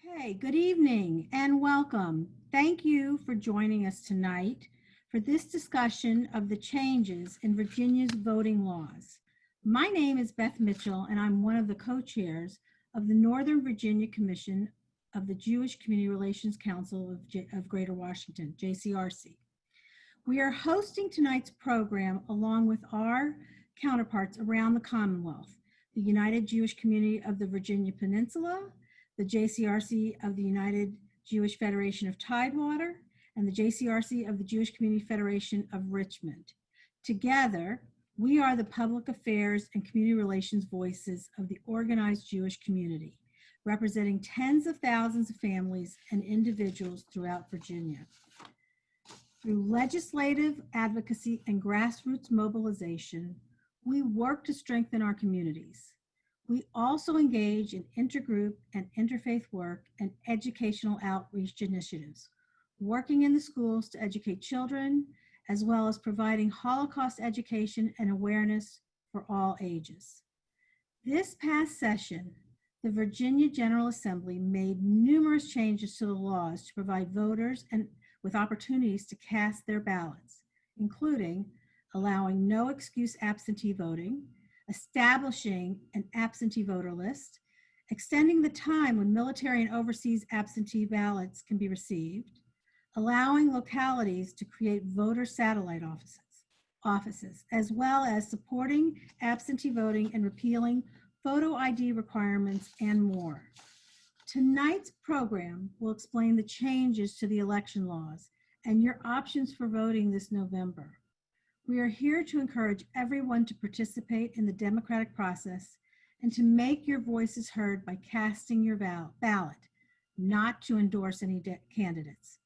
Okay, good evening and welcome. Thank you for joining us tonight for this discussion of the changes in Virginia's voting laws. My name is Beth Mitchell, and I'm one of the co-chairs of the Northern Virginia Commission of the Jewish Community Relations Council of Greater Washington, JCRC. We are hosting tonight's program along with our counterparts around the Commonwealth, the United Jewish Community of the Virginia Peninsula, the JCRC of the United Jewish Federation of Tidewater, and the JCRC of the Jewish Community Federation of Richmond. Together, we are the public affairs and community relations voices of the organized Jewish community, representing tens of thousands of families and individuals throughout Virginia. Through legislative advocacy and grassroots mobilization, we work to strengthen our communities. We also engage in intergroup and interfaith work and educational outreach initiatives, working in the schools to educate children, as well as providing Holocaust education and awareness for all ages. This past session, the Virginia General Assembly made numerous changes to the laws to provide voters and with opportunities to cast their ballots, including allowing no excuse absentee voting, establishing an absentee voter list, extending the time when military and overseas absentee ballots can be received, allowing localities to create voter satellite offices, as well as supporting absentee voting and repealing photo ID requirements and more. Tonight's program will explain the changes to the election laws and your options for voting this November. We are here to encourage everyone to participate in the democratic process and to make your voices heard by casting your ballot, not to endorse any candidates.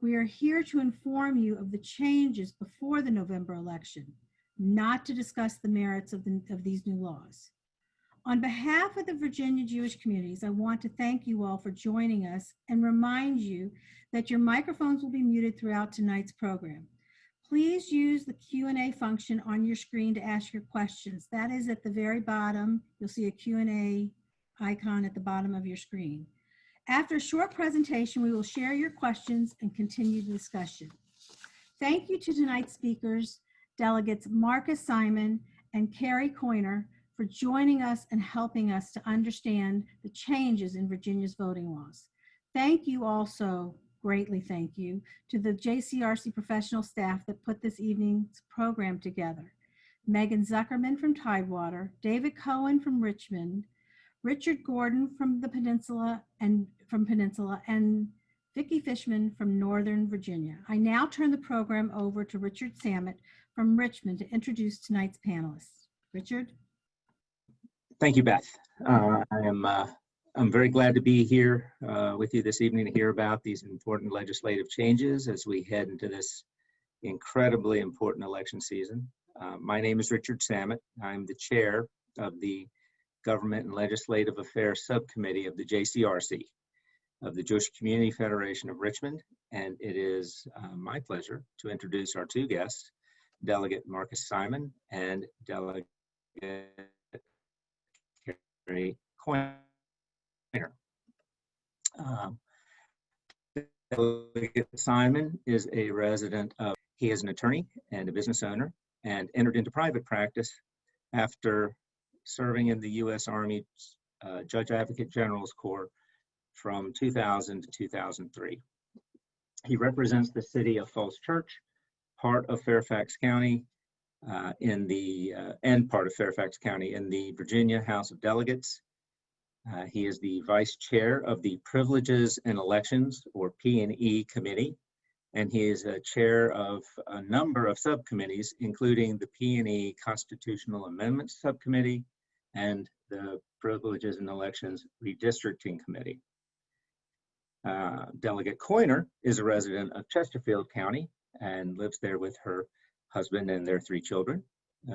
We are here to inform you of the changes before the November election, not to discuss the merits of these new laws. On behalf of the Virginia Jewish communities, I want to thank you all for joining us and remind you that your microphones will be muted throughout tonight's program. Please use the Q&A function on your screen to ask your questions. That is at the very bottom. You'll see a Q&A icon at the bottom of your screen. After a short presentation, we will share your questions and continue the discussion. Thank you to tonight's speakers, Delegates Simon and Carrie Coyner, for joining us and helping us to understand the changes in Virginia's voting laws. Thank you also, greatly thank you, to the JCRC professional staff that put this evening's program together. Megan Zuckerman from Tidewater, David Cohen from Richmond, Richard Gordon from the Peninsula, and Vicki Fishman from Northern Virginia. I now turn the program over to Richard Samet from Richmond to introduce tonight's panelists. Richard? Thank you, Beth. I'm very glad to be here with you this evening to hear about these important legislative changes as we head into this incredibly important election season. My name is Richard Samet. I'm the chair of the Government and Legislative Affairs Subcommittee of the JCRC, of the Jewish Community Federation of Richmond, and it is my pleasure to introduce our two guests, Delegate Simon and Delegate Carrie Coyner. Delegate Simon is a resident of, he is an attorney and a business owner and entered into private practice after serving in the U.S. Army Judge Advocate General's Corps from 2000 to 2003. He represents the city of Falls Church, part of Fairfax County, and part of Fairfax County in the Virginia House of Delegates. He is the vice chair of the Privileges and Elections, or P&E Committee, and he is a chair of a number of subcommittees, including the P&E Constitutional Amendments Subcommittee and the Privileges and Elections Redistricting Committee. Delegate Coyner is a resident of Chesterfield County and lives there with her husband and their 3 children.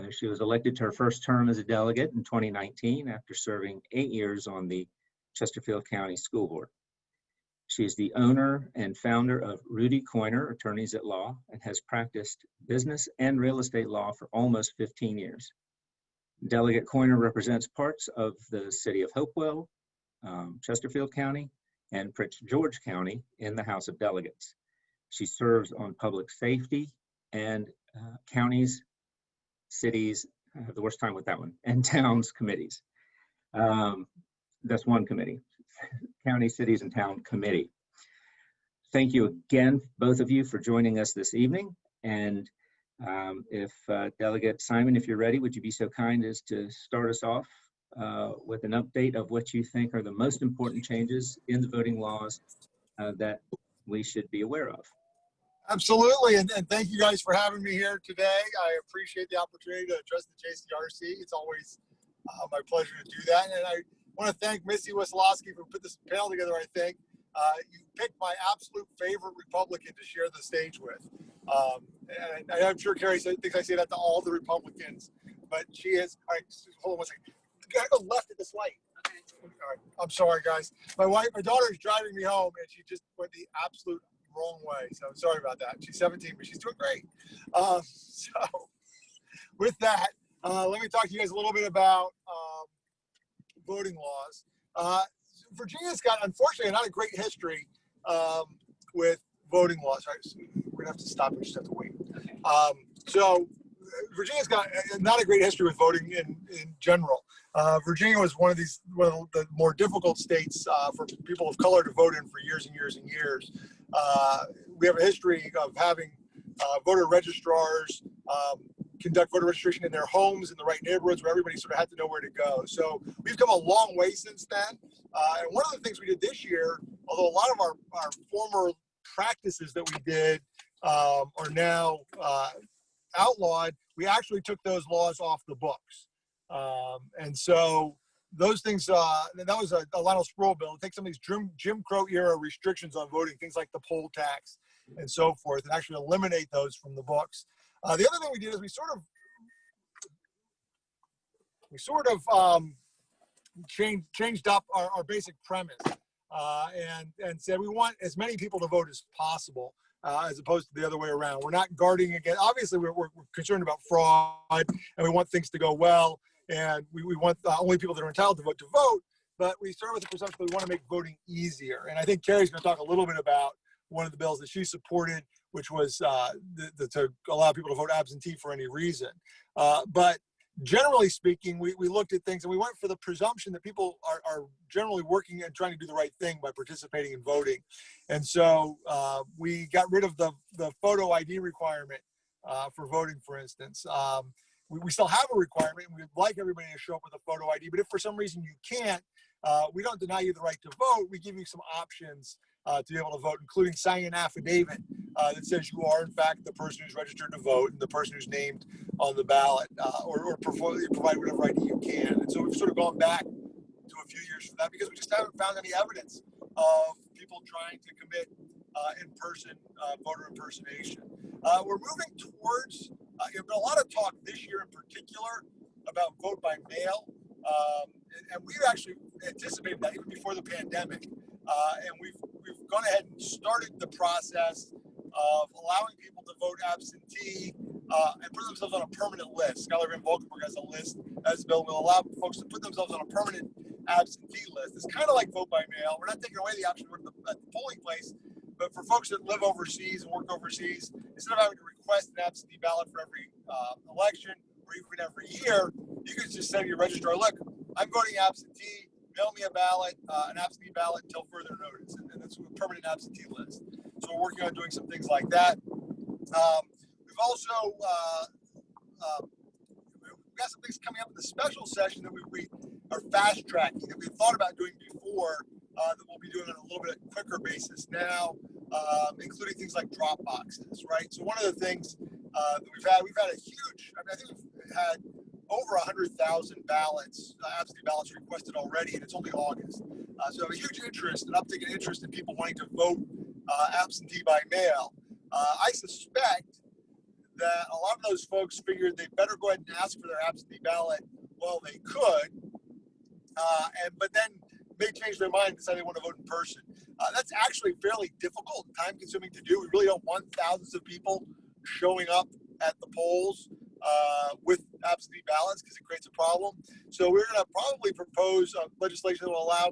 She was elected to her first term as a delegate in 2019 after serving 8 years on the Chesterfield County School Board. She is the owner and founder of Rudy Coyner Attorneys at Law and has practiced business and real estate law for almost 15 years. Delegate Coyner represents parts of the city of Hopewell, Chesterfield County, and Prince George County in the House of Delegates. She serves on public safety and counties, cities, I have the worst time with that one, and towns committees. That's one committee, county, cities, and town committee. Thank you again, both of you, for joining us this evening. And if Delegate Simon, if you're ready, would you be so kind as to start us off with an update of what you think are the most important changes in the voting laws that we should be aware of? Absolutely, and thank you guys for having me here today. I appreciate the opportunity to address the JCRC. It's always my pleasure to do that. And I want to thank Missy Wesolowski for putting this panel together, I think. You picked my absolute favorite Republican to share the stage with. And I'm sure Carrie thinks I say that to all the Republicans, but she is. All right, hold on one second. You gotta go left at this light. Okay. All right, I'm sorry, guys. My daughter is driving me home, and she just went the absolute wrong way. So I'm sorry about that. She's 17, but she's doing great. So with that, let me talk to you guys a little bit about voting laws. Virginia's got, unfortunately, not a great history with voting laws. Right? So we're gonna have to stop and just have to wait. So Virginia's got not a great history with voting in general. Virginia was one of the more difficult states for people of color to vote in for years and years and years. We have a history of having voter registrars conduct voter registration in their homes in the right neighborhoods where everybody sort of had to know where to go. So we've come a long way since then. And one of the things we did this year, although a lot of our former practices that we did are now outlawed, we actually took those laws off the books. And so those things, that was a Lionel Sproul bill. It takes some of these Jim Crow era restrictions on voting, things like the poll tax and so forth, and actually eliminate those from the books. The other thing we did is we sort of changed up our basic premise and said we want as many people to vote as possible. As opposed to the other way around. We're not guarding against, obviously we're concerned about fraud and we want things to go well, and we want only people that are entitled to vote, but we start with the presumption that we want to make voting easier. And I think Carrie's going to talk a little bit about one of the bills that she supported, which was to allow people to vote absentee for any reason. But generally speaking, we looked at things and we went for the presumption that people are generally working and trying to do the right thing by participating in voting. And so we got rid of the photo ID requirement for voting, for instance. We still have a requirement, and we'd like everybody to show up with a photo ID, but if for some reason you can't, we don't deny you the right to vote. We give you some options to be able to vote, including signing an affidavit that says you are, in fact, the person who's registered to vote and the person who's named on the ballot, or provide whatever ID you can. And so we've sort of gone back to a few years for that because we just haven't found any evidence of people trying to commit in-person voter impersonation. We're moving towards, there's been a lot of talk this year in particular about vote by mail. And we've actually anticipated that even before the pandemic. And we've gone ahead and started the process of allowing people to vote absentee and put themselves on a permanent list. Skylar Van Valkenburg has a list as a bill will allow folks to put themselves on a permanent absentee list. It's kind of like vote by mail. We're not taking away the option at the polling place, but for folks that live overseas and work overseas, instead of having to request an absentee ballot for every election or even every year, you can just say to your registrar, look, I'm voting absentee, mail me a ballot, an absentee ballot until further notice. And that's a permanent absentee list. So we're working on doing some things like that. We've also we've got some things coming up in the special session that we are fast tracking that we thought about doing before that we'll be doing on a little bit quicker basis now, including things like drop boxes, right? So one of the things that we've had a huge, I think we've had over 100,000 ballots, absentee ballots requested already, and it's only August. So a huge interest, an uptick in interest in people wanting to vote absentee by mail. I suspect that a lot of those folks figured they better go ahead and ask for their absentee ballot while they could, but then may change their mind and decide they want to vote in person. That's actually fairly difficult and time-consuming to do. We really don't want thousands of people showing up at the polls with absentee ballots because it creates a problem. So we're going to probably propose legislation that will allow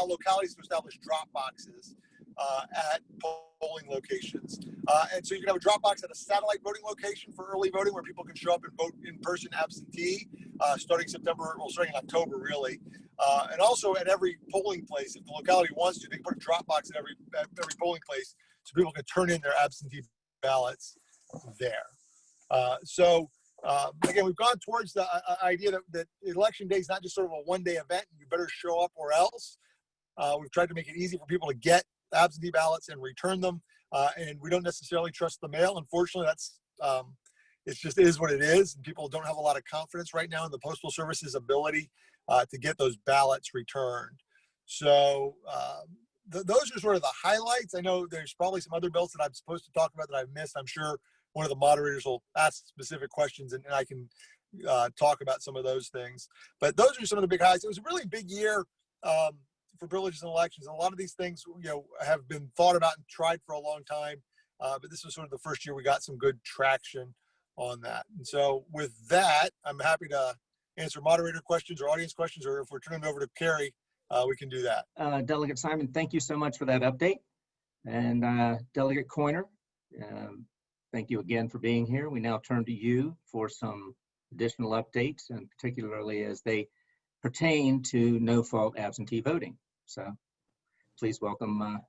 localities to establish drop boxes at polling locations. And so you can have a drop box at a satellite voting location for early voting where people can show up and vote in person absentee starting October, really. And also at every polling place, if the locality wants to, they can put a drop box at every polling place so people can turn in their absentee ballots there. Again, we've gone towards the idea that election day is not just sort of a one-day event. You better show up or else. We've tried to make it easy for people to get absentee ballots and return them. And we don't necessarily trust the mail. Unfortunately, that's it just is what it is. And people don't have a lot of confidence right now in the Postal Service's ability to get those ballots returned. So those are sort of the highlights. I know there's probably some other bills that I'm supposed to talk about that I've missed. I'm sure one of the moderators will ask specific questions and I can talk about some of those things. But those are some of the big highlights. It was a really big year for privileges and elections. And a lot of these things, have been thought about and tried for a long time. But this was sort of the first year we got some good traction on that. And so with that, I'm happy to answer moderator questions or audience questions, or if we're turning it over to Carrie, we can do that. Delegate Simon, thank you so much for that update. And Delegate Coyner, thank you again for being here. We now turn to you for some additional updates, and particularly as they pertain to no-fault absentee voting. So please welcome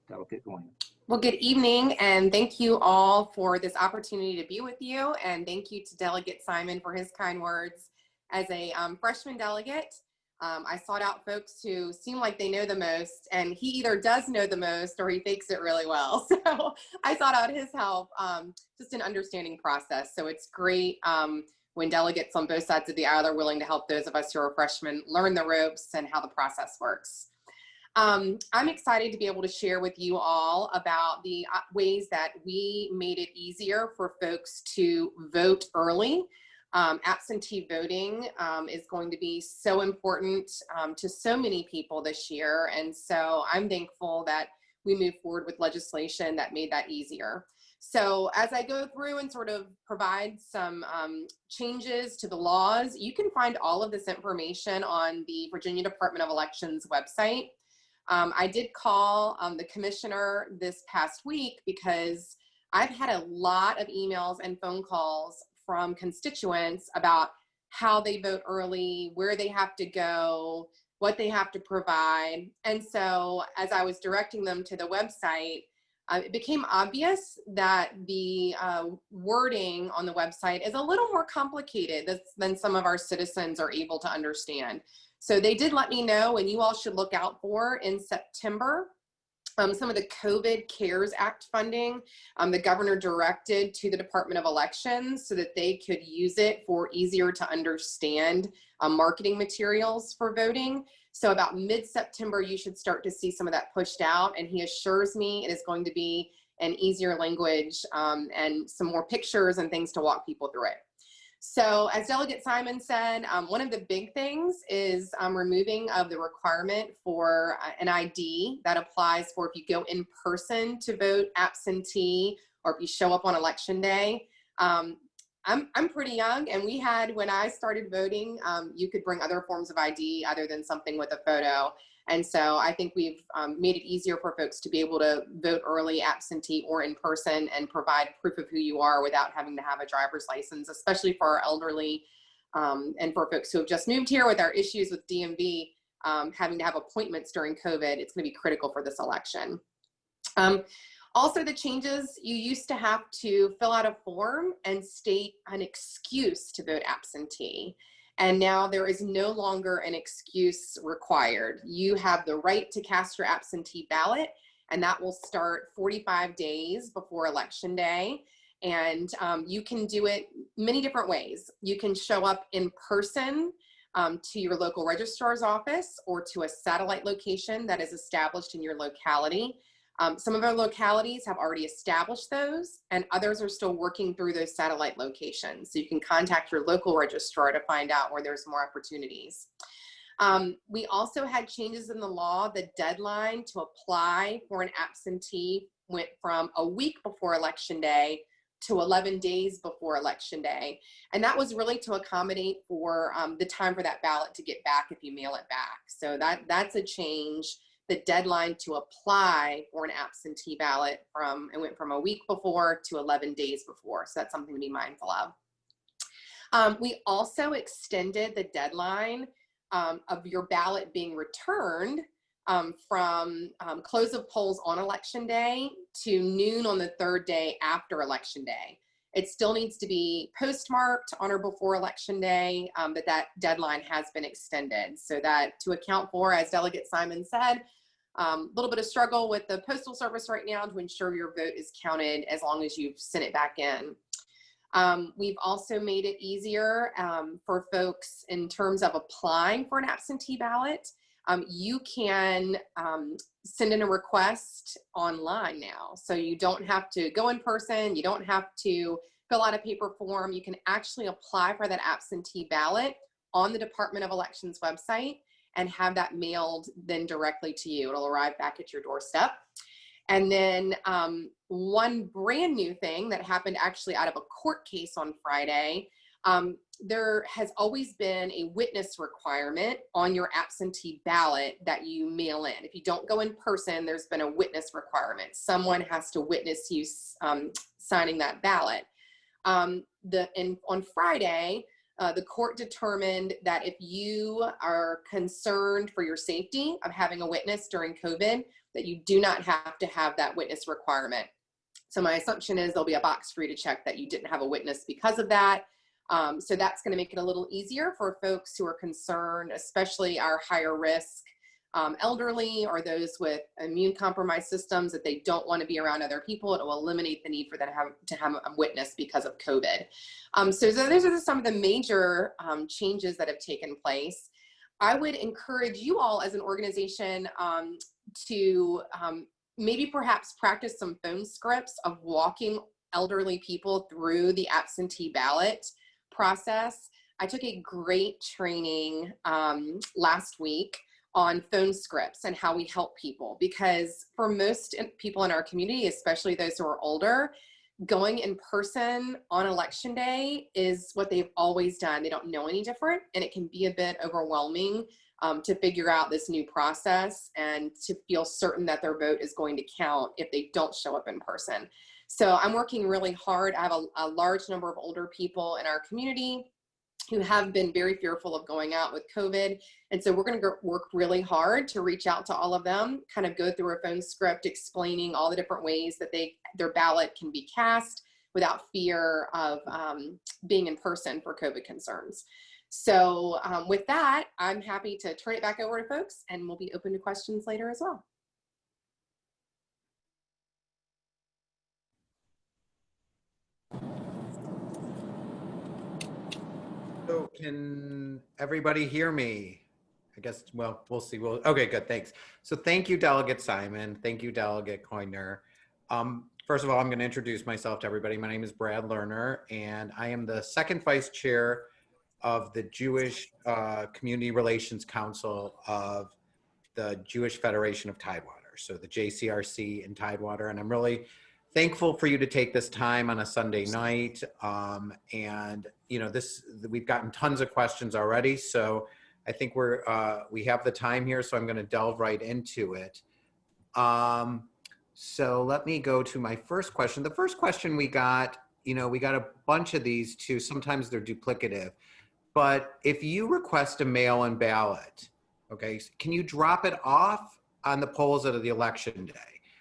Delegate Coyner. Well, good evening, and thank you all for this opportunity to be with you, and thank you to Delegate Simon for his kind words. As a freshman delegate, I sought out folks who seem like they know the most, and he either does know the most or he fakes it really well. So I sought out his help, just in understanding process. So it's great when delegates on both sides of the aisle are willing to help those of us who are freshmen learn the ropes and how the process works. I'm excited to be able to share with you all about the ways that we made it easier for folks to vote early. Absentee voting is going to be so important to so many people this year. And so I'm thankful that we moved forward with legislation that made that easier. So as I go through and sort of provide some changes to the laws, you can find all of this information on the Virginia Department of Elections website. I did call the commissioner this past week because I've had a lot of emails and phone calls from constituents about how they vote early, where they have to go, what they have to provide. And so as I was directing them to the website, it became obvious that the wording on the website is a little more complicated than some of our citizens are able to understand. So they did let me know, and you all should look out for in September, some of the COVID CARES Act funding the governor directed to the Department of Elections so that they could use it for easier to understand marketing materials for voting. So about mid-September, you should start to see some of that pushed out, and he assures me it is going to be an easier language and some more pictures and things to walk people through it. So as Delegate Simon said, one of the big things is removing of the requirement for an ID that applies for if you go in person to vote absentee or if you show up on election day. I'm pretty young, and we had, when I started voting, you could bring other forms of ID other than something with a photo. And so I think we've made it easier for folks to be able to vote early, absentee, or in person and provide proof of who you are without having to have a driver's license, especially for our elderly and for folks who have just moved here with our issues with DMV, having to have appointments during COVID. It's going to be critical for this election. Also, the changes, you used to have to fill out a form and state an excuse to vote absentee. And now there is no longer an excuse required. You have the right to cast your absentee ballot, and that will start 45 days before Election Day. And you can do it many different ways. You can show up in person to your local registrar's office or to a satellite location that is established in your locality. Some of our localities have already established those, and others are still working through those satellite locations. So you can contact your local registrar to find out where there's more opportunities. We also had changes in the law. The deadline to apply for an absentee went from a week before Election Day to 11 days before Election Day. And that was really to accommodate for the time for that ballot to get back if you mail it back. So that's a change. The deadline to apply for an absentee ballot it went from a week before to 11 days before. So that's something to be mindful of. We also extended the deadline of your ballot being returned from close of polls on Election Day to noon on the third day after Election Day. It still needs to be postmarked on or before Election Day, but that deadline has been extended. So that to account for, as Delegate Simon said, a little bit of struggle with the Postal Service right now to ensure your vote is counted as long as you've sent it back in. We've also made it easier for folks in terms of applying for an absentee ballot. You can send in a request online now. So you don't have to go in person. You don't have to fill out a paper form. You can actually apply for that absentee ballot on the Department of Elections website and have that mailed then directly to you. It'll arrive back at your doorstep. And then one brand new thing that happened actually out of a court case on Friday, there has always been a witness requirement on your absentee ballot that you mail in. If you don't go in person, there's been a witness requirement. Someone has to witness you signing that ballot. On Friday, the court determined that if you are concerned for your safety of having a witness during COVID, that you do not have to have that witness requirement. So my assumption is there'll be a box for you to check that you didn't have a witness because of that. So that's going to make it a little easier for folks who are concerned, especially our higher risk elderly or those with immune compromised systems, that they don't want to be around other people. It will eliminate the need for them to have a witness because of COVID. So those are some of the major changes that have taken place. I would encourage you all as an organization to maybe perhaps practice some phone scripts of walking elderly people through the absentee ballot process. I took a great training last week on phone scripts and how we help people, because for most people in our community, especially those who are older, going in person on Election Day is what they've always done. They don't know any different, and it can be a bit overwhelming to figure out this new process and to feel certain that their vote is going to count if they don't show up in person. So I'm working really hard. I have a large number of older people in our community who have been very fearful of going out with COVID. And so we're going to work really hard to reach out to all of them, kind of go through a phone script explaining all the different ways that their ballot can be cast without fear of being in person for COVID concerns. So with that, I'm happy to turn it back over to folks, and we'll be open to questions later as well. So can everybody hear me? I guess, well, we'll see. Okay, good, thanks. So thank you, Delegate Simon. Thank you, Delegate Coyner. First of all, I'm going to introduce myself to everybody. My name is Brad Lerner, and I am the second vice chair of the Jewish Community Relations Council of the Jewish Federation of Tidewater, so the JCRC in Tidewater. And I'm really thankful for you to take this time on a Sunday night. And you know, we've gotten tons of questions already, so I think we have the time here, so I'm going to delve right into it. So let me go to my first question. The first question we got, we got a bunch of these too. Sometimes they're duplicative, but if you request a mail-in ballot, okay, can you drop it off on the polls of the election day?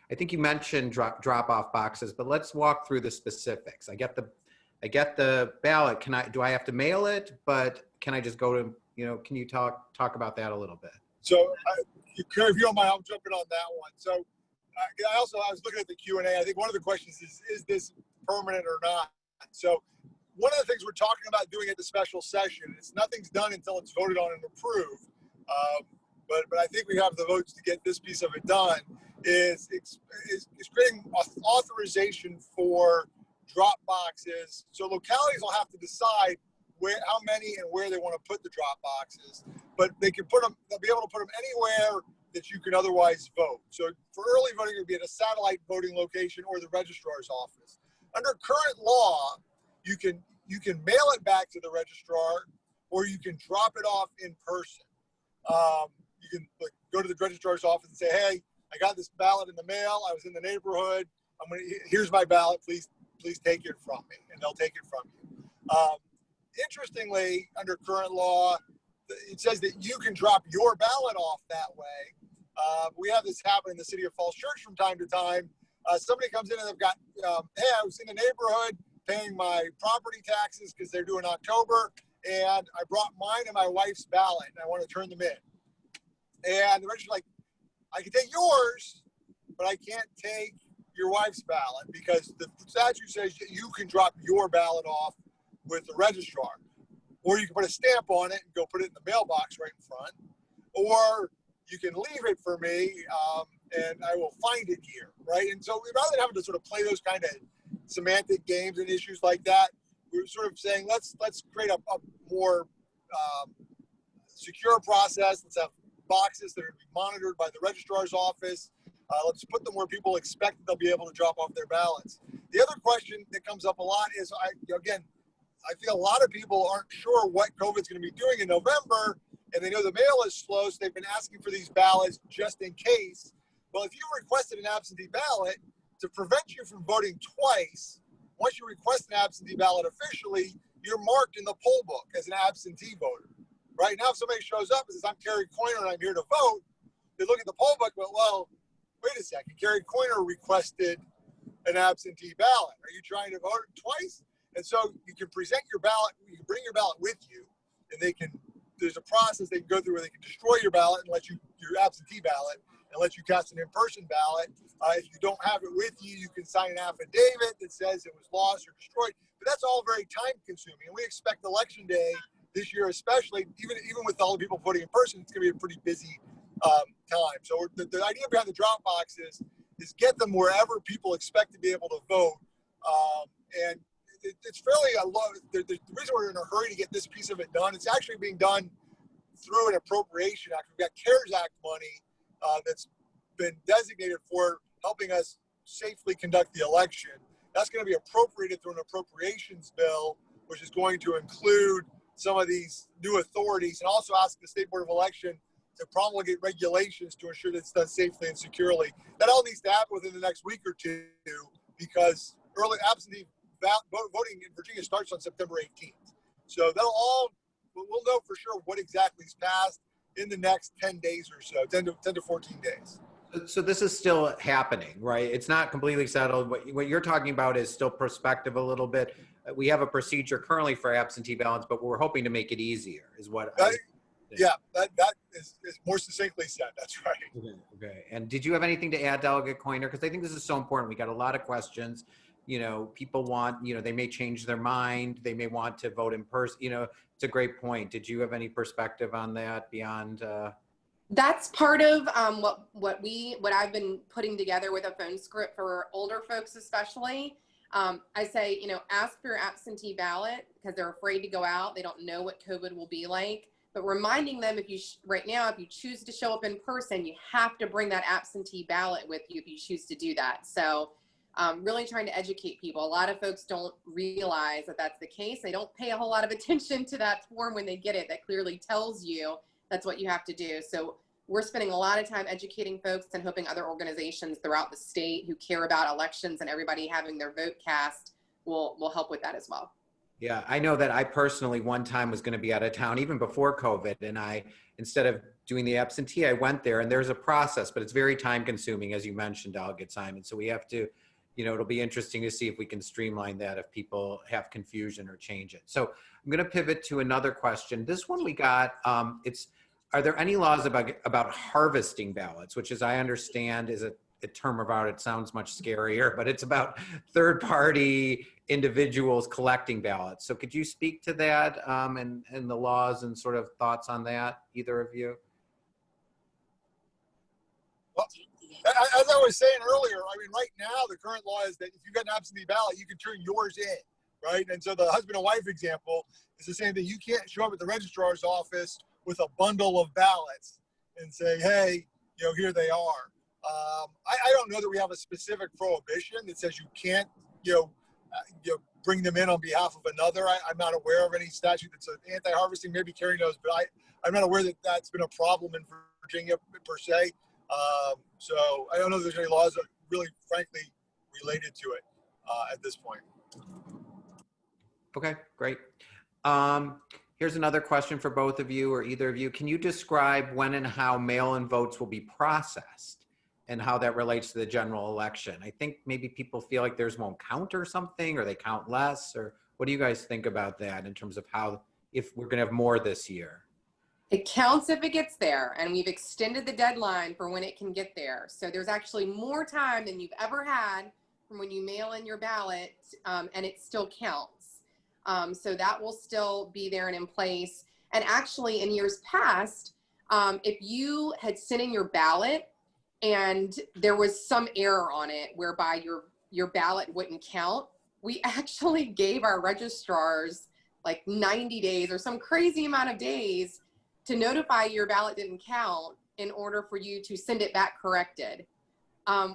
I think you mentioned drop-off boxes, but let's walk through the specifics. I get the ballot. Do I have to mail it? But can I just go to, can you talk about that a little bit? So, Carrie, if you don't mind, I'll jump in on that one. So, I was looking at the Q&A. I think one of the questions is this permanent or not? So, one of the things we're talking about doing at the special session is nothing's done until it's voted on and approved. But I think we have the votes to get this piece of it done. Is creating authorization for drop boxes. So localities will have to decide how many and where they want to put the drop boxes, but they'll be able to put them anywhere that you could otherwise vote. So for early voting, it would be at a satellite voting location or the registrar's office. Under current law, you can mail it back to the registrar, or you can drop it off in person. You can go to the registrar's office and say, hey, I got this ballot in the mail. I was in the neighborhood. Here's my ballot. Please take it from me, and they'll take it from you. Interestingly, under current law, it says that you can drop your ballot off that way. We have this happen in the city of Falls Church from time to time. Somebody comes in and they've got, hey, I was in the neighborhood paying my property taxes because they're due in October, and I brought mine and my wife's ballot, and I want to turn them in. And the registrar's like, I can take yours, but I can't take your wife's ballot because the statute says that you can drop your ballot off with the registrar, or you can put a stamp on it and go put it in the mailbox right in front, or you can leave it for me and I will find it here, right? And so rather than having to sort of play those kind of semantic games and issues like that, we're sort of saying let's create a more secure process. Let's have boxes that are monitored by the registrar's office. Let's put them where people expect that they'll be able to drop off their ballots. The other question that comes up a lot is, I think a lot of people aren't sure what COVID's going to be doing in November, and they know the mail is slow, so they've been asking for these ballots just in case. Well, if you requested an absentee ballot, to prevent you from voting twice, once you request an absentee ballot officially, you're marked in the poll book as an absentee voter. Right now, if somebody shows up and says, I'm Carrie Coyner and I'm here to vote, they look at the poll book, but well, wait a second, Carrie Coyner requested an absentee ballot. Are you trying to vote twice? And so you can present your ballot, you can bring your ballot with you, and there's a process they can go through where they can destroy your ballot and let you, your absentee ballot, and let you cast an in-person ballot. If you don't have it with you, you can sign an affidavit that says it was lost or destroyed. But that's all very time consuming. And we expect election day this year, especially, even with all the people voting in person, it's going to be a pretty busy time. So the idea behind the drop box is get them wherever people expect to be able to vote. And it's fairly the reason we're in a hurry to get this piece of it done, it's actually being done through an appropriation act. We've got CARES Act money that's been designated for helping us safely conduct the election. That's going to be appropriated through an appropriations bill, which is going to include some of these new authorities, and also ask the State Board of Election to promulgate regulations to ensure that it's done safely and securely. That all needs to happen within the next week or two, because early absentee voting in Virginia starts on September 18th. So we'll know for sure what exactly is passed in the next 10 days or so, 10 to 14 days. So this is still happening, right? It's not completely settled. What you're talking about is still prospective a little bit. We have a procedure currently for absentee ballots, but we're hoping to make it easier, is what I think. Yeah, that is more succinctly said. That's right. Okay. And did you have anything to add, Delegate Coyner? Because I think this is so important. We got a lot of questions. People want, they may change their mind. They may want to vote in person. It's a great point. Did you have any perspective on that beyond? That's part of what I've been putting together with a phone script for older folks, especially. I say, ask for your absentee ballot because they're afraid to go out. They don't know what COVID will be like. But reminding them, if you choose to show up in person, you have to bring that absentee ballot with you if you choose to do that. So really trying to educate people. A lot of folks don't realize that that's the case. They don't pay a whole lot of attention to that form when they get it that clearly tells you that's what you have to do. So we're spending a lot of time educating folks and hoping other organizations throughout the state who care about elections and everybody having their vote cast will help with that as well. Yeah, I know that I personally one time was going to be out of town even before COVID, and instead of doing the absentee, I went there, and there's a process, but it's very time consuming, as you mentioned, Delegate Simon. So we have to, it'll be interesting to see if we can streamline that if people have confusion or change it. So I'm going to pivot to another question. This one we got, are there any laws about harvesting ballots, which as I understand is a term of art, it sounds much scarier, but it's about third-party individuals collecting ballots. So could you speak to that and the laws and sort of thoughts on that, either of you? Well, as I was saying earlier, right now the current law is that if you've got an absentee ballot, you can turn yours in, right? And so the husband and wife example is the same thing. You can't show up at the registrar's office with a bundle of ballots and say, hey, here they are. I don't know that we have a specific prohibition that says you can't, bring them in on behalf of another. I'm not aware of any statute that's an anti-harvesting. Maybe Carrie knows, but I'm not aware that that's been a problem in Virginia per se. So I don't know if there's any laws that really, frankly, related to it at this point. Okay, great. Here's another question for both of you or either of you. Can you describe when and how mail-in votes will be processed and how that relates to the general election? I think maybe people feel like theirs won't count or something, or they count less, or what do you guys think about that in terms of how, if we're gonna have more this year? It counts if it gets there, and we've extended the deadline for when it can get there. So there's actually more time than you've ever had from when you mail in your ballot, and it still counts. So that will still be there and in place. And actually, in years past, if you had sent in your ballot and there was some error on it whereby your ballot wouldn't count, we actually gave our registrars like 90 days or some crazy amount of days to notify your ballot didn't count in order for you to send it back corrected,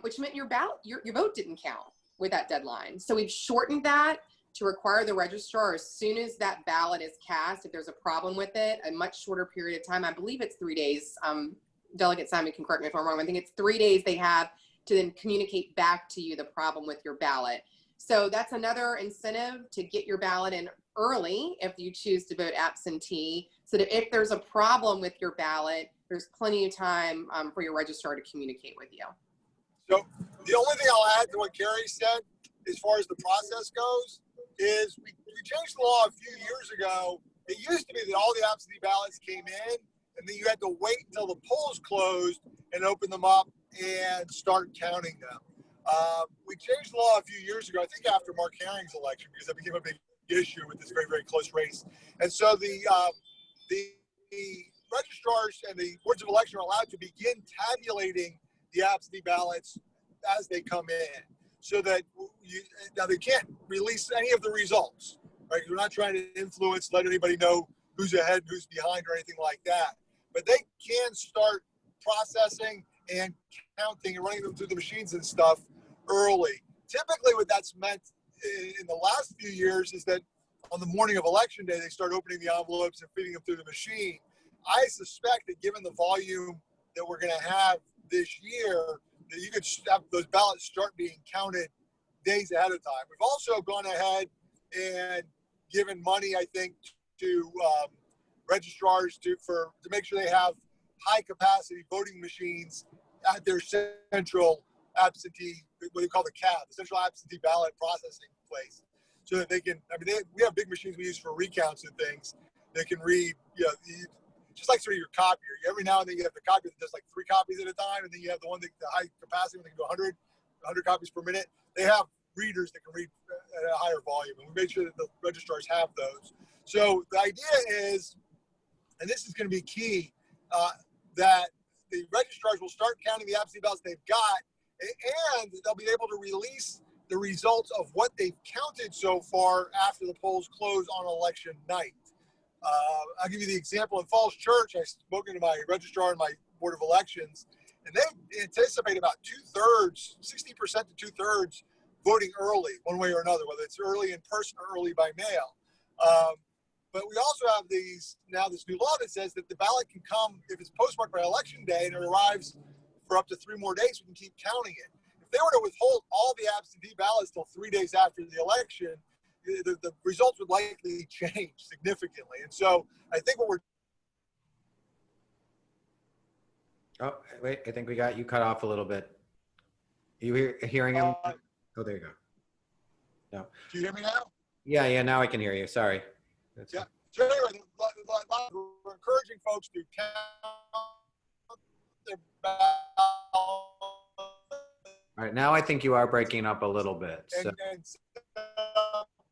which meant your vote didn't count with that deadline. So we've shortened that to require the registrar, as soon as that ballot is cast, if there's a problem with it, a much shorter period of time. I believe it's 3 days. Delegate Simon can correct me if I'm wrong. I think it's 3 days they have to then communicate back to you the problem with your ballot. So that's another incentive to get your ballot in early if you choose to vote absentee, so that if there's a problem with your ballot, there's plenty of time for your registrar to communicate with you. So the only thing I'll add to what Carrie said, as far as the process goes, is we changed the law a few years ago. It used to be that all the absentee ballots came in, and then you had to wait until the polls closed and open them up and start counting them. We changed the law a few years ago, I think after Mark Herring's election, because that became a big issue with this very, very close race. And so the registrars and the boards of election are allowed to begin tabulating the absentee ballots as they come in, so that now they can't release any of the results, right? We're not trying to influence, let anybody know who's ahead, who's behind, or anything like that. But they can start processing and counting and running them through the machines and stuff early. Typically what that's meant in the last few years is that on the morning of election day, they start opening the envelopes and feeding them through the machine. I suspect that given the volume that we're going to have this year, that you could have those ballots start being counted days ahead of time. We've also gone ahead and given money, I think, to registrars to make sure they have high capacity voting machines at their central absentee, what they call the CAB, the central absentee ballot processing place, so that they can, we have big machines we use for recounts and things. They can read, just like sort of your copier. Every now and then you have the copier that does like 3 copies at a time, and then you have the one that the high capacity when they can do 100 copies per minute. They have readers that can read at a higher volume, and we made sure that the registrars have those. So the idea is, and this is going to be key, that the registrars will start counting the absentee ballots they've got, and they'll be able to release the results of what they've counted so far after the polls close on election night. I'll give you the example. In Falls Church, I've spoken to my registrar and my Board of Elections, and they anticipate about 2/3, 60% to 2/3 voting early, one way or another, whether it's early in person or early by mail. But we also have this new law that says that the ballot can come, if it's postmarked by election day and it arrives for up to 3 more days, we can keep counting it. If they were to withhold all the absentee ballots till 3 days after the election, the results would likely change significantly. And so I think what we're... Oh, wait, I think we got you cut off a little bit. Are you hearing him? Oh, there you go. No. Do you hear me now? Yeah, now I can hear you. Sorry. Yeah. So anyway, we're encouraging folks to count their ballots. All right, now I think you are breaking up a little bit. So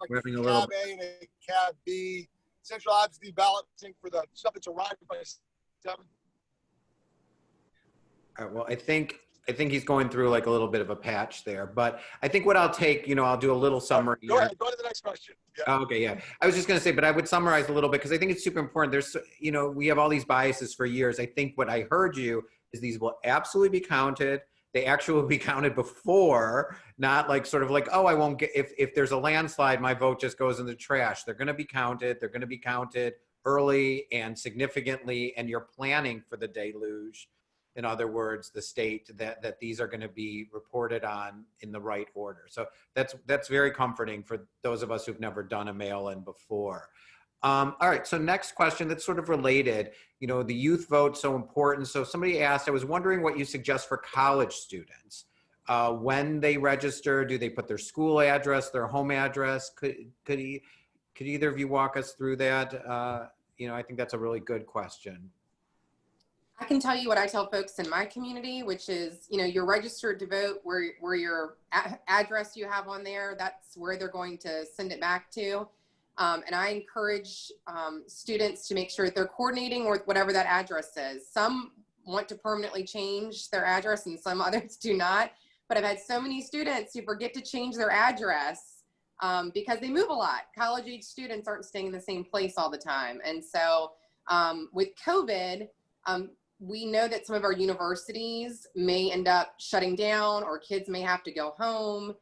Like we're having a cab little... A and a cab B, central absentee balloting for the stuff that's arrived by 7. All right, well, I think he's going through like a little bit of a patch there, but I think what I'll take, I'll do a little summary. Go ahead, go to the next question. Yeah. Oh, okay, yeah. I was just going to say, but I would summarize a little bit because I think it's super important. There's, we have all these biases for years. I think what I heard you is these will absolutely be counted. they actually will be counted before, not like sort of like, oh, I won't get, if there's a landslide, my vote just goes in the trash. They're going to be counted. They're going to be counted early and significantly, and you're planning for the deluge. In other words, the state that these are going to be reported on in the right order. So that's very comforting for those of us who've never done a mail-in before. All right, so next question that's sort of related. You know, the youth vote so important. So somebody asked, I was wondering what you suggest for college students. When they register, do they put their school address, their home address? Could either of you walk us through that? You know, I think that's a really good question. I can tell you what I tell folks in my community, which is, you know, you're registered to vote where your address you have on there, that's where they're going to send it back to. And I encourage students to make sure that they're coordinating with whatever that address is. Some want to permanently change their address and some others do not. But I've had so many students who forget to change their address because they move a lot. College age students aren't staying in the same place all the time. And so with COVID, we know that some of our universities may end up shutting down or kids may have to go home.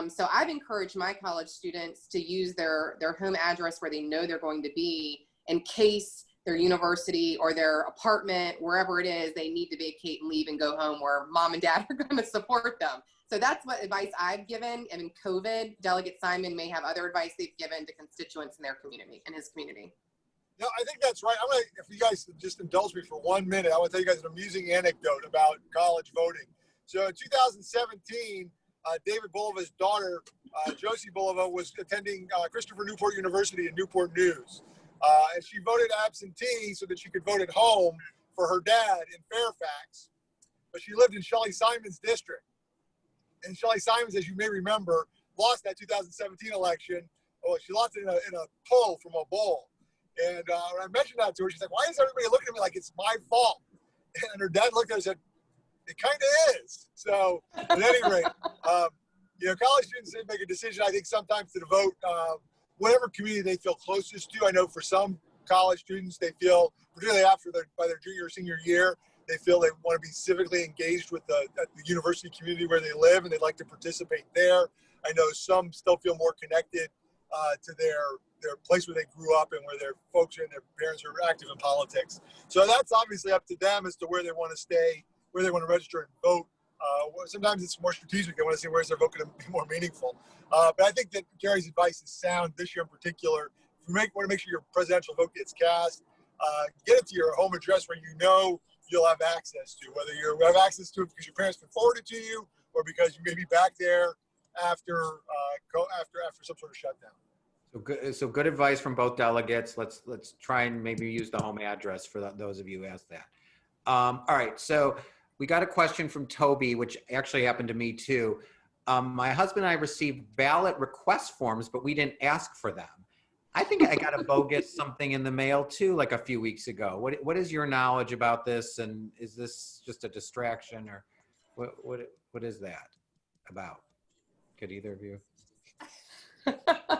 So I've encouraged my college students to use their home address where they know they're going to be in case their university or their apartment, wherever it is, they need to vacate and leave and go home where mom and dad are going to support them. So that's what advice I've given. And in COVID, Delegate Simon may have other advice they've given to constituents in their community, in his community. No, I think that's right. I'm gonna, if you guys just indulge me for 1 minute, I want to tell you guys an amusing anecdote about college voting. So in 2017, David Bulova's daughter, Josie Bulova, was attending Christopher Newport University in Newport News. And she voted absentee so that she could vote at home for her dad in Fairfax. But she lived in Shelley Simon's district. And Shelley Simon's, as you may remember, lost that 2017 election. Oh, she lost it in a poll from a bowl. And when I mentioned that to her, she's like, why is everybody looking at me like it's my fault? And her dad looked at her and said, it kind of is. So at any rate, you know, college students make a decision, I think, sometimes to vote whatever community they feel closest to. I know for some college students, they feel, particularly by their junior or senior year, they feel they want to be civically engaged with the university community where they live, and they'd like to participate there. I know some still feel more connected to their place where they grew up and where their folks and their parents are active in politics. So that's obviously up to them as to where they want to stay, where they want to register and vote. Sometimes it's more strategic. They want to see where's their vote going to be more meaningful. But I think that Carrie's advice is sound this year in particular. If you want to make sure your presidential vote gets cast, get it to your home address where you know you'll have access to, whether you have access to it because your parents can forward it to you or because you may be back there after some sort of shutdown. So good advice from both delegates. Let's try and maybe use the home address for those of you who asked that. All right, so we got a question from Toby, which actually happened to me too. My husband and I received ballot request forms, but we didn't ask for them. I think I got a bogus something in the mail too, like a few weeks ago. What is your knowledge about this, and is this just a distraction, or what is that about? Could either of you?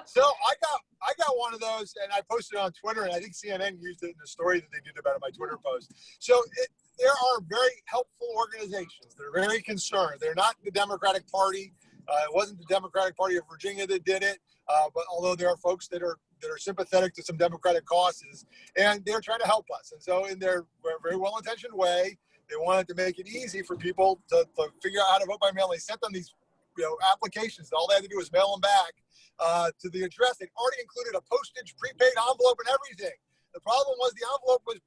So I got one of those, and I posted it on Twitter, and I think CNN used it in the story that they did about it, my Twitter post. So there are very helpful organizations that are very concerned. They're not the Democratic Party. It wasn't the Democratic Party of Virginia that did it, but although there are folks that are sympathetic to some Democratic causes, and they're trying to help us. And so in their very well-intentioned way, they wanted to make it easy for people to figure out how to vote by mail. They sent them these applications. All they had to do was mail them back to the address. They'd already included a postage prepaid envelope and everything. The problem was the envelope was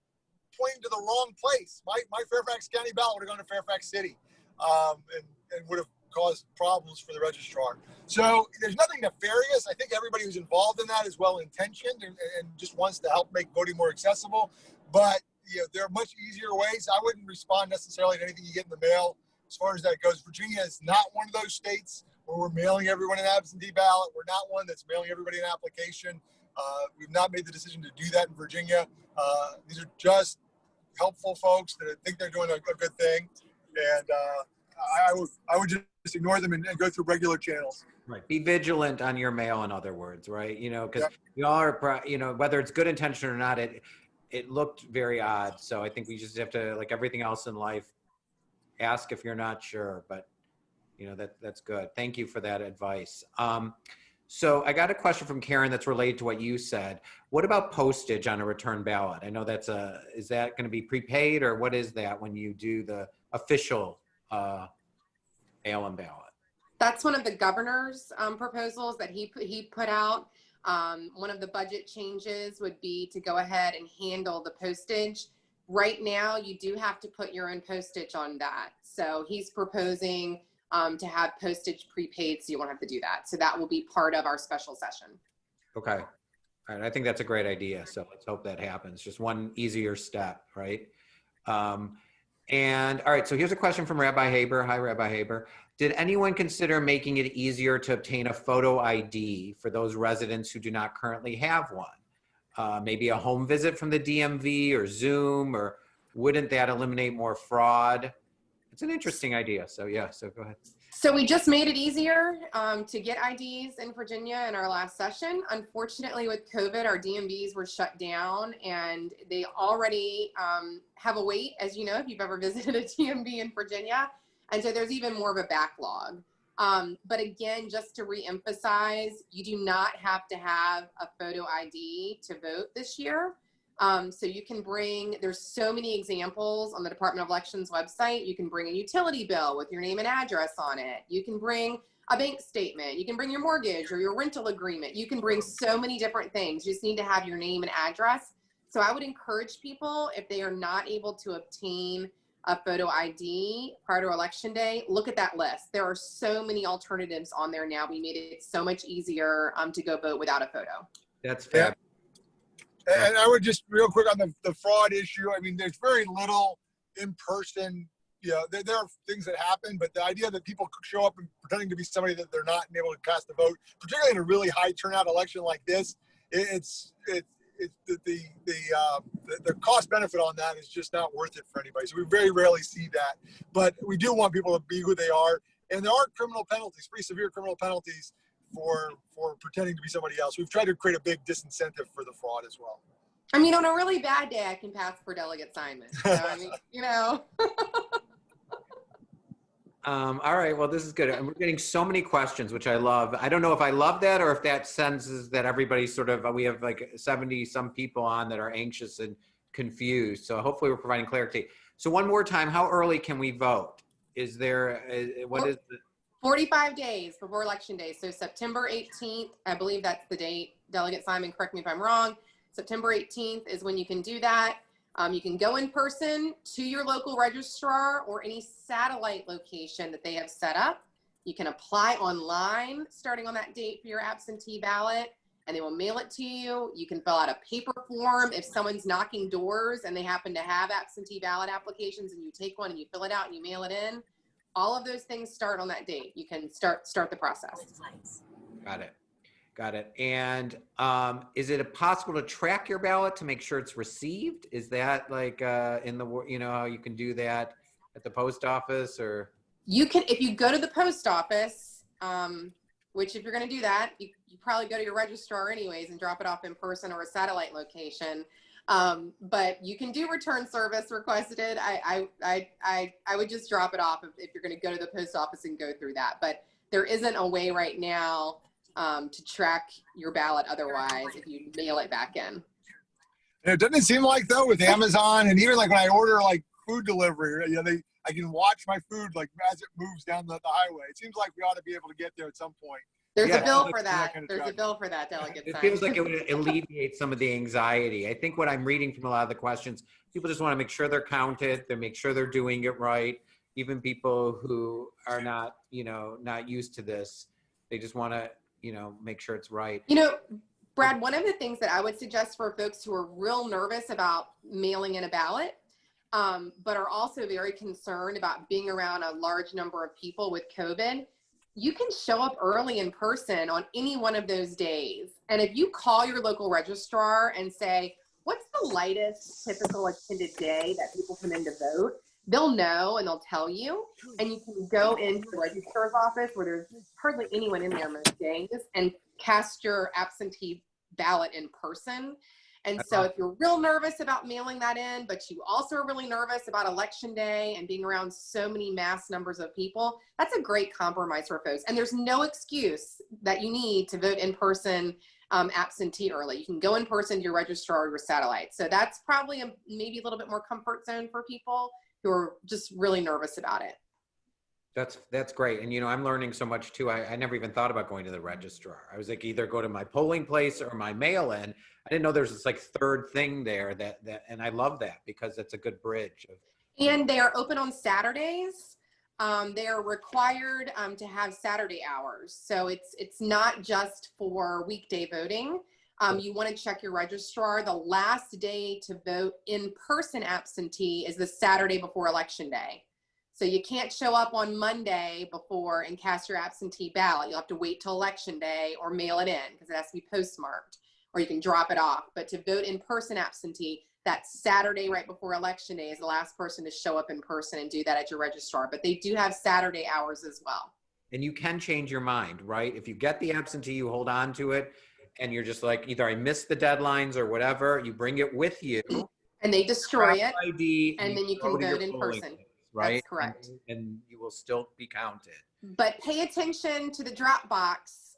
pointing to the wrong place. My Fairfax County ballot would have gone to Fairfax City and would have caused problems for the registrar. So there's nothing nefarious. I think everybody who's involved in that is well-intentioned and just wants to help make voting more accessible. But there are much easier ways. I wouldn't respond necessarily to anything you get in the mail. As far as that goes, Virginia is not one of those states where we're mailing everyone an absentee ballot. We're not one that's mailing everybody an application. We've not made the decision to do that in Virginia. These are just helpful folks that think they're doing a good thing. And I would just ignore them and go through regular channels. Right. Be vigilant on your mail, in other words, right? Because we all are, whether it's good intention or not, it looked very odd. So I think we just have to, like everything else in life, ask if you're not sure, but you know, that's good. Thank you for that advice. So I got a question from Karen that's related to what you said. What about postage on a return ballot? I know is that going to be prepaid, or what is that when you do the official mail-in ballot? That's one of the governor's proposals that he put out. One of the budget changes would be to go ahead and handle the postage. Right now, you do have to put your own postage on that. So he's proposing to have postage prepaid, so you won't have to do that. So that will be part of our special session. Okay. All right. I think that's a great idea. So let's hope that happens. Just one easier step, right? And all right, so here's a question from Rabbi Haber. Hi, Rabbi Haber. Did anyone consider making it easier to obtain a photo ID for those residents who do not currently have one? Maybe a home visit from the DMV or Zoom, or wouldn't that eliminate more fraud? It's an interesting idea. So yeah, so go ahead. So we just made it easier to get IDs in Virginia in our last session. Unfortunately, with COVID, our DMVs were shut down, and they already have a wait, as you know, if you've ever visited a DMV in Virginia. And so there's even more of a backlog. But again, just to reemphasize, you do not have to have a photo ID to vote this year. So you can bring, there's so many examples on the Department of Elections website. You can bring a utility bill with your name and address on it. You can bring a bank statement. You can bring your mortgage or your rental agreement. You can bring so many different things. You just need to have your name and address. So I would encourage people, if they are not able to obtain a photo ID prior to Election Day, look at that list. There are so many alternatives on there now. We made it so much easier to go vote without a photo. That's fabulous. And I would just real quick on the fraud issue. I mean, there's very little in person. You know, there are things that happen, but the idea that people show up and pretending to be somebody that they're not and able to cast a vote, particularly in a really high turnout election like this, the cost benefit on that is just not worth it for anybody. So we very rarely see that, but we do want people to be who they are. And there are criminal penalties, pretty severe criminal penalties for pretending to be somebody else. We've tried to create a big disincentive for the fraud as well. I mean, on a really bad day, I can pass for Delegate Simon. So, I mean, you know. All right, well, this is good. And we're getting so many questions, which I love. I don't know if I love that or if that senses that everybody's sort of, we have like 70 some people on that are anxious and confused. So hopefully we're providing clarity. So one more time, how early can we vote? Is there, what is the? 45 days before Election Day. So September 18th, I believe that's the date. Delegate Simon, correct me if I'm wrong. September 18th is when you can do that. You can go in person to your local registrar or any satellite location that they have set up. You can apply online starting on that date for your absentee ballot, and they will mail it to you. You can fill out a paper form if someone's knocking doors and they happen to have absentee ballot applications, and you take one and you fill it out and you mail it in. All of those things start on that date. You can start the process. Got it. Got it. And is it possible to track your ballot to make sure it's received? Is that like in the, you know, how you can do that at the post office, or? You can, if you go to the post office, which if you're going to do that, you probably go to your registrar anyways and drop it off in person or a satellite location. But you can do return service requested. I would just drop it off if you're going to go to the post office and go through that. But there isn't a way right now to track your ballot otherwise if you mail it back in. And it doesn't seem like, though, with Amazon and even like when I order like food delivery, you know, I can watch my food like as it moves down the highway. It seems like we ought to be able to get there at some point. There's a bill for that. There's a bill for that, Delegate Simon. It feels like it would alleviate some of the anxiety. I think what I'm reading from a lot of the questions, people just want to make sure they're counted, they make sure they're doing it right. Even people who are not, you know, not used to this, they just want to, you know, make sure it's right. You know, Brad, one of the things that I would suggest for folks who are real nervous about mailing in a ballot, but are also very concerned about being around a large number of people with COVID, you can show up early in person on any one of those days. And if you call your local registrar and say, what's the lightest typical attended day that people come in to vote? They'll know and they'll tell you. And you can go into the registrar's office where there's hardly anyone in there most days and cast your absentee ballot in person. And so if you're real nervous about mailing that in, but you also are really nervous about election day and being around so many mass numbers of people, that's a great compromise for folks. And there's no excuse that you need to vote in person absentee early. You can go in person to your registrar or your satellite. So that's probably maybe a little bit more comfort zone for people who are just really nervous about it. That's great. And, you know, I'm learning so much too. I never even thought about going to the registrar. I was like, either go to my polling place or my mail-in. I didn't know there's this like third thing there and I love that because it's a good bridge. And they are open on Saturdays. They are required to have Saturday hours. So it's not just for weekday voting. You want to check your registrar. The last day to vote in person absentee is the Saturday before election day. So you can't show up on Monday before and cast your absentee ballot. You'll have to wait till election day or mail it in because it has to be postmarked, or you can drop it off. But to vote in person absentee, that Saturday right before election day is the last person to show up in person and do that at your registrar. But they do have Saturday hours as well. And you can change your mind, right? If you get the absentee, you hold on to it and you're just like, either I missed the deadlines or whatever, you bring it with you. And they destroy it. ID, and then you can vote in person. Right? That's correct. And you will still be counted. But pay attention to the Dropbox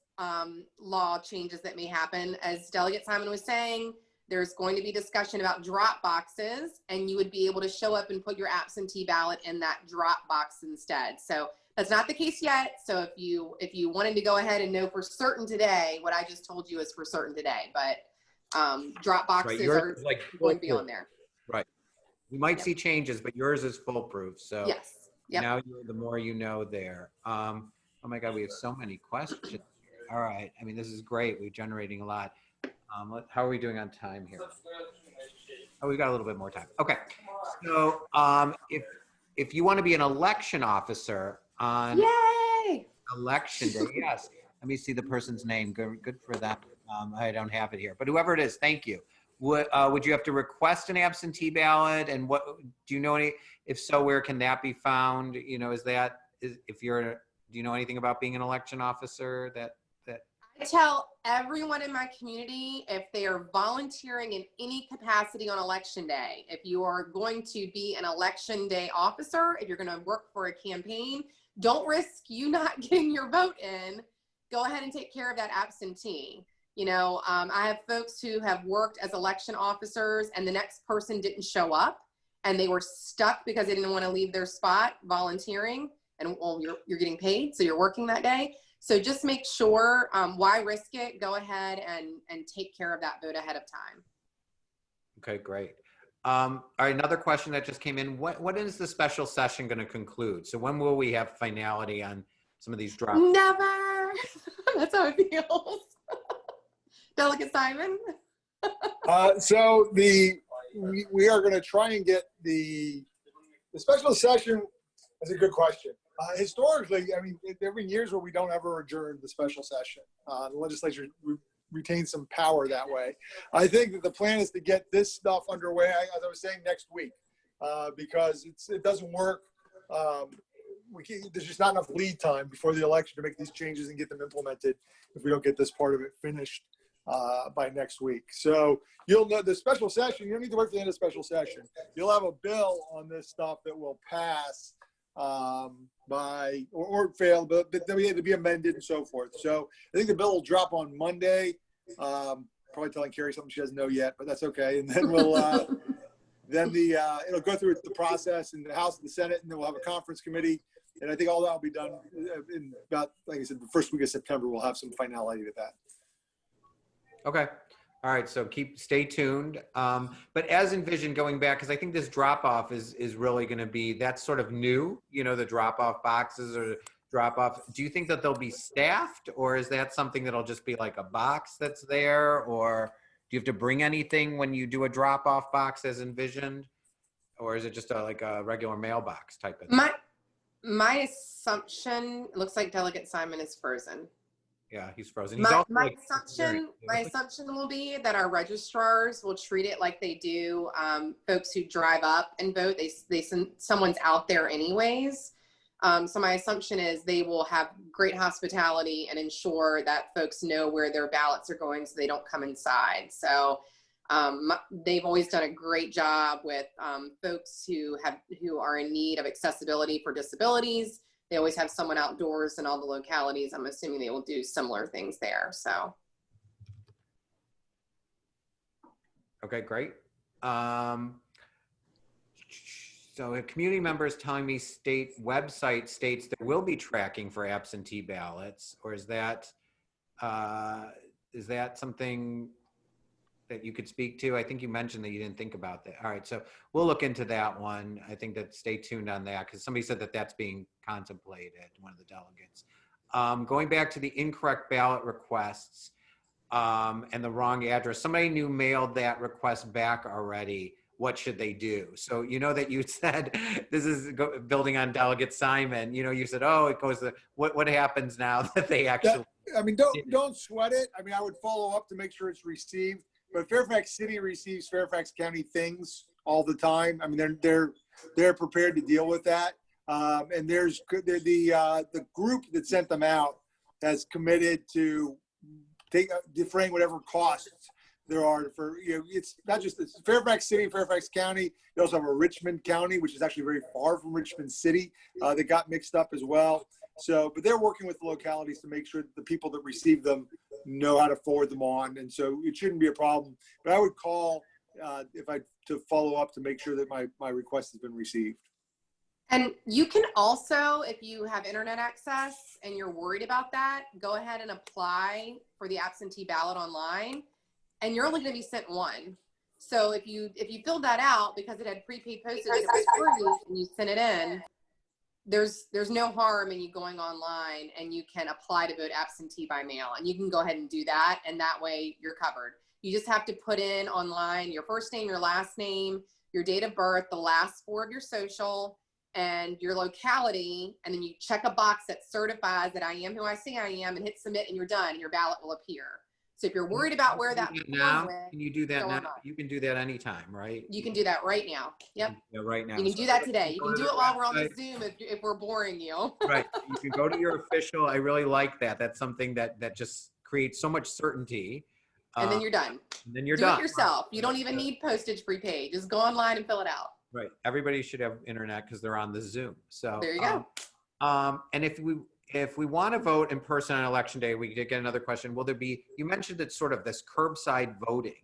law changes that may happen. As Delegate Simon was saying, there's going to be discussion about drop boxes, and you would be able to show up and put your absentee ballot in that drop box instead. So that's not the case yet. So if you wanted to go ahead and know for certain today, what I just told you is for certain today, but drop boxes are like going to be on there. Right. You might see changes, but yours is foolproof. So yes. Yep. Now the more you know there. Oh my God, we have so many questions. All right. I mean, this is great. We're generating a lot. How are we doing on time here? Oh, we've got a little bit more time. Okay. So if you want to be an election officer on Yay! election day, yes. Let me see the person's name. Good for them. I don't have it here, but whoever it is, thank you. Would you have to request an absentee ballot? And what do you know any? If so, where can that be found? You know, do you know anything about being an election officer? That I tell everyone in my community, if they are volunteering in any capacity on election day, if you are going to be an election day officer, if you're going to work for a campaign, don't risk you not getting your vote in. Go ahead and take care of that absentee. You know, I have folks who have worked as election officers and the next person didn't show up and they were stuck because they didn't want to leave their spot volunteering, and well, you're getting paid, so you're working that day. So just make sure, why risk it? Go ahead and take care of that vote ahead of time. Okay, great. All right, another question that just came in. What is the special session going to conclude? So when will we have finality on some of these drops? Never. That's how it feels. Delegate Simon? So we are going to try and get the special session. Is a good question. Historically, I mean, there have been years where we don't ever adjourn the special session. The legislature retains some power that way. I think that the plan is to get this stuff underway, as I was saying, next week, because it doesn't work. There's just not enough lead time before the election to make these changes and get them implemented if we don't get this part of it finished by next week. So you'll know the special session, you don't need to wait for the end of the special session. You'll have a bill on this stuff that will pass or fail, but then we had to be amended and so forth. So I think the bill will drop on Monday. Probably telling Carrie something she doesn't know yet, but that's okay. And then we'll it'll go through the process in the House and the Senate, and then we'll have a conference committee. And I think all that will be done in about, like I said, the first week of September. We'll have some finality with that. Okay. All right. So stay tuned. But as envisioned going back, because I think this drop off is really going to be, that's sort of new, you know, the drop off boxes or drop off. Do you think that they'll be staffed, or is that something that'll just be like a box that's there, or do you have to bring anything when you do a drop off box as envisioned, or is it just like a regular mailbox type of thing? My assumption, it looks like Delegate Simon is frozen. Yeah, he's frozen. My assumption will be that our registrars will treat it like they do folks who drive up and vote. They send someone's out there anyways. So my assumption is they will have great hospitality and ensure that folks know where their ballots are going so they don't come inside. So They've always done a great job with folks who are in need of accessibility for disabilities. They always have someone outdoors in all the localities. I'm assuming they will do similar things there. So. Okay, great. So a community member is telling me state website states there will be tracking for absentee ballots, or is that something that you could speak to? I think you mentioned that you didn't think about that. All right, so we'll look into that one. I think that stay tuned on that because somebody said that that's being contemplated, one of the delegates. Going back to the incorrect ballot requests and the wrong address, somebody new mailed that request back already. What should they do? So you know that you said, this is building on Delegate Simon, you know, you said, oh, it goes to, what happens now that they actually. I mean, don't sweat it. I mean, I would follow up to make sure it's received. But Fairfax City receives Fairfax County things all the time. I mean, they're prepared to deal with that. And there's the group that sent them out has committed to defraying whatever costs there are for, you know, it's not just it's Fairfax City, Fairfax County. They also have a Richmond County, which is actually very far from Richmond City, that got mixed up as well. So, but they're working with the localities to make sure that the people that receive them know how to forward them on. And so it shouldn't be a problem, but I would call to follow up to make sure that my request has been received. And you can also, if you have internet access and you're worried about that, go ahead and apply for the absentee ballot online, and you're only going to be sent one. So if you filled that out because it had prepaid postage and you sent it in, there's no harm in you going online and you can apply to vote absentee by mail, and you can go ahead and do that, and that way you're covered. You just have to put in online your first name, your last name, your date of birth, the last four of your social, and your locality, and then you check a box that certifies that I am who I say I am, and hit submit, and you're done, and your ballot will appear. So if you're worried about where that now, went, can you do that now? You can do that anytime, right? you can do that right now. Yep. Yeah, right now. You can do that today. You can do it while we're on the Zoom if we're boring you. Right. You can go to your official. I really like that. That's something that just creates so much certainty. And then you're done. And then you're do done. it yourself. You don't even need postage prepaid. Just go online and fill it out. Right. Everybody should have internet because they're on the Zoom. So there you go. And if we want to vote in person on election day, we did get another question. Will there be, you mentioned it's sort of this curbside voting.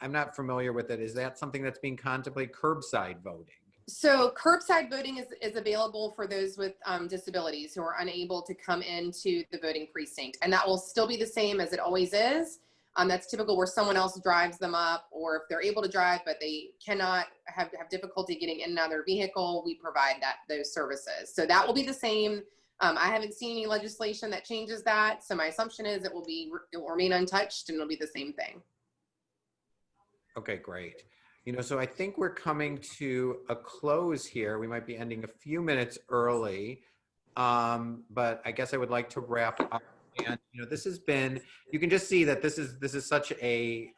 I'm not familiar with it. Is that something that's being contemplated, curbside voting? So curbside voting is available for those with disabilities who are unable to come into the voting precinct. And that will still be the same as it always is. That's typical where someone else drives them up, or if they're able to drive, but they cannot have difficulty getting in and out of their vehicle, we provide those services. So that will be the same. I haven't seen any legislation that changes that. So my assumption is it will remain untouched and it'll be the same thing. Okay, great. You know, so I think we're coming to a close here. We might be ending a few minutes early, but I guess I would like to wrap up. And you know, this has been, you can just see that this is such a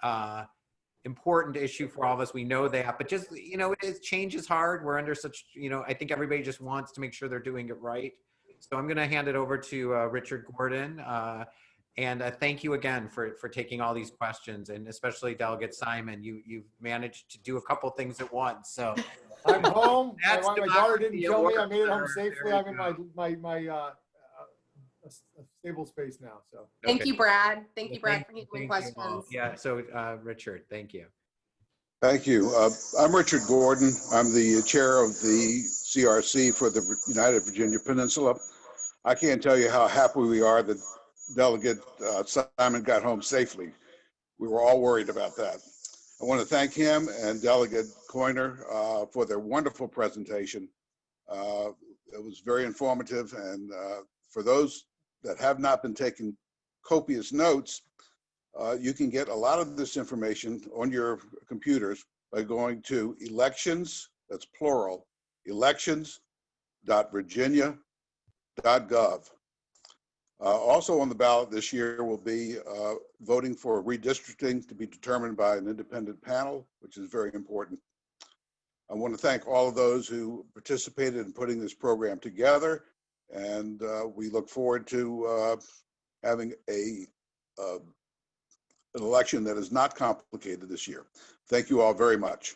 important issue for all of us. We know that, but just, you know, change is hard. We're under such, you know, I think everybody just wants to make sure they're doing it right. So I'm going to hand it over to Richard Gordon. And thank you again for taking all these questions, and especially Delegate Simon. You've managed to do a couple things at once. So I'm home. That's my daughter didn't democracy kill me. at I made it home work. safely. There I'm you in my stable space now. So thank Okay. you, Brad. Thank you, Brad, for Thank answering you questions. all. Yeah. So Richard, thank you. Thank you. I'm Richard Gordon. I'm the chair of the CRC for the United Virginia Peninsula. I can't tell you how happy we are that Delegate Simon got home safely. We were all worried about that. I want to thank him and Delegate Coyner for their wonderful presentation. It was very informative, and for those that have not been taking copious notes, you can get a lot of this information on your computers by going to elections, that's plural, elections.virginia.gov. Also on the ballot this year will be voting for redistricting to be determined by an independent panel, which is very important. I want to thank all of those who participated in putting this program together, and we look forward to having a an election that is not complicated this year. Thank you all very much.